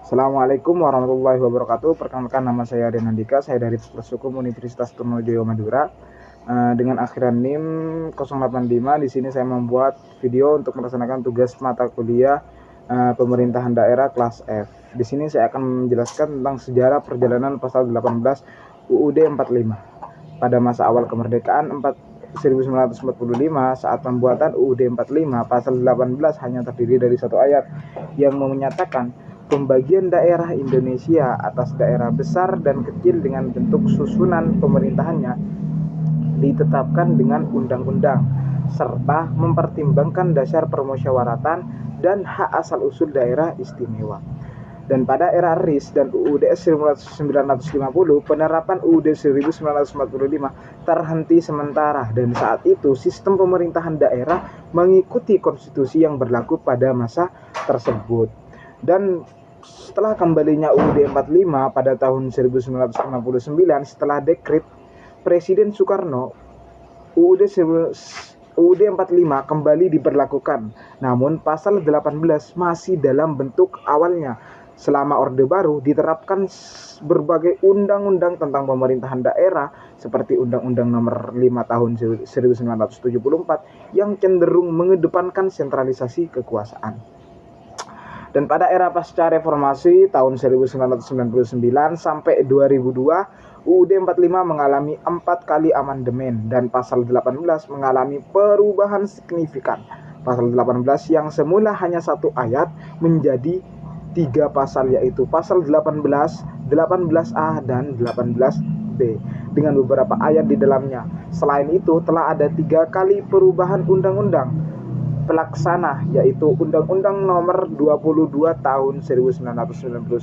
Assalamualaikum warahmatullahi wabarakatuh. Perkenalkan, nama saya Aden Andika. Saya dari Fakultas Hukum Universitas Trunojoyo Madura. Dengan akhiran NIM 085. Di sini saya membuat video untuk melaksanakan tugas mata kuliah pemerintahan daerah kelas F. Di sini saya akan menjelaskan tentang sejarah perjalanan pasal 18 UUD 45. Pada masa awal kemerdekaan 1945, saat pembuatan UUD 45, pasal 18 hanya terdiri dari satu ayat yang menyatakan pembagian daerah Indonesia atas daerah besar dan kecil dengan bentuk susunan pemerintahannya ditetapkan dengan undang-undang serta mempertimbangkan dasar permusyawaratan dan hak asal-usul daerah istimewa. Dan pada era RIS dan UUD 1950, penerapan UUD 1945 terhenti sementara, dan saat itu sistem pemerintahan daerah mengikuti konstitusi yang berlaku pada masa tersebut. Dan setelah kembalinya UUD 45 pada tahun 1959 setelah dekret Presiden Soekarno, UUD 45 kembali diberlakukan. Namun pasal 18 masih dalam bentuk awalnya. Selama Orde Baru diterapkan berbagai undang-undang tentang pemerintahan daerah seperti Undang-Undang Nomor 5 Tahun 1974 yang cenderung mengedepankan sentralisasi kekuasaan. Dan pada era pasca reformasi tahun 1999 sampai 2002, UUD 45 mengalami 4 kali amandemen dan pasal 18 mengalami perubahan signifikan. Pasal 18 yang semula hanya satu ayat menjadi 3 pasal, yaitu pasal 18, 18A, dan 18B dengan beberapa ayat di dalamnya. Selain itu telah ada 3 kali perubahan undang-undang pelaksana, yaitu Undang-Undang Nomor 22 Tahun 1999,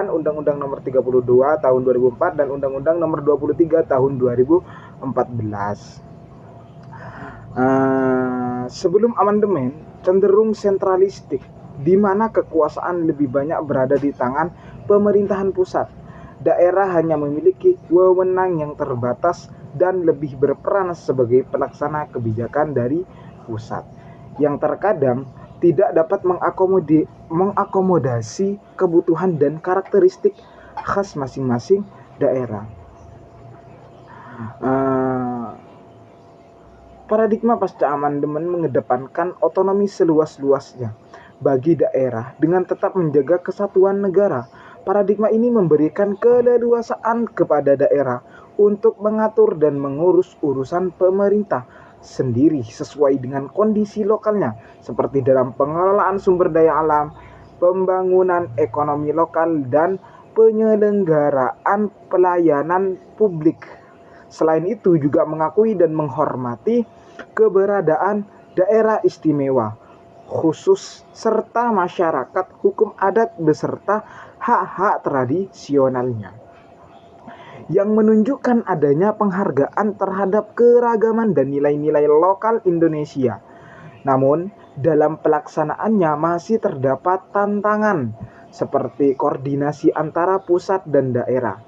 Undang-Undang Nomor 32 Tahun 2004, dan Undang-Undang Nomor 23 Tahun 2014. Sebelum amandemen cenderung sentralistik, di mana kekuasaan lebih banyak berada di tangan pemerintahan pusat. Daerah hanya memiliki wewenang yang terbatas dan lebih berperan sebagai pelaksana kebijakan dari pusat, yang terkadang tidak dapat mengakomodasi kebutuhan dan karakteristik khas masing-masing daerah. Paradigma pasca amandemen mengedepankan otonomi seluas-luasnya bagi daerah dengan tetap menjaga kesatuan negara. Paradigma ini memberikan keleluasaan kepada daerah untuk mengatur dan mengurus urusan pemerintah sendiri sesuai dengan kondisi lokalnya, seperti dalam pengelolaan sumber daya alam, pembangunan ekonomi lokal, dan penyelenggaraan pelayanan publik. Selain itu juga mengakui dan menghormati keberadaan daerah istimewa khusus serta masyarakat hukum adat beserta hak-hak tradisionalnya, yang menunjukkan adanya penghargaan terhadap keragaman dan nilai-nilai lokal Indonesia. Namun, dalam pelaksanaannya masih terdapat tantangan seperti koordinasi antara pusat dan daerah,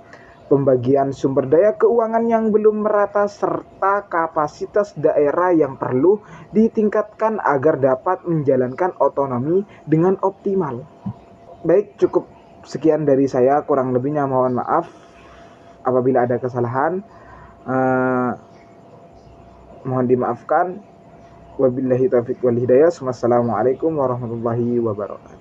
pembagian sumber daya keuangan yang belum merata, serta kapasitas daerah yang perlu ditingkatkan agar dapat menjalankan otonomi dengan optimal. Baik, cukup sekian dari saya, kurang lebihnya mohon maaf apabila ada kesalahan. Mohon dimaafkan. Wabillahi taufiq wal hidayah. Wassalamualaikum warahmatullahi wabarakatuh.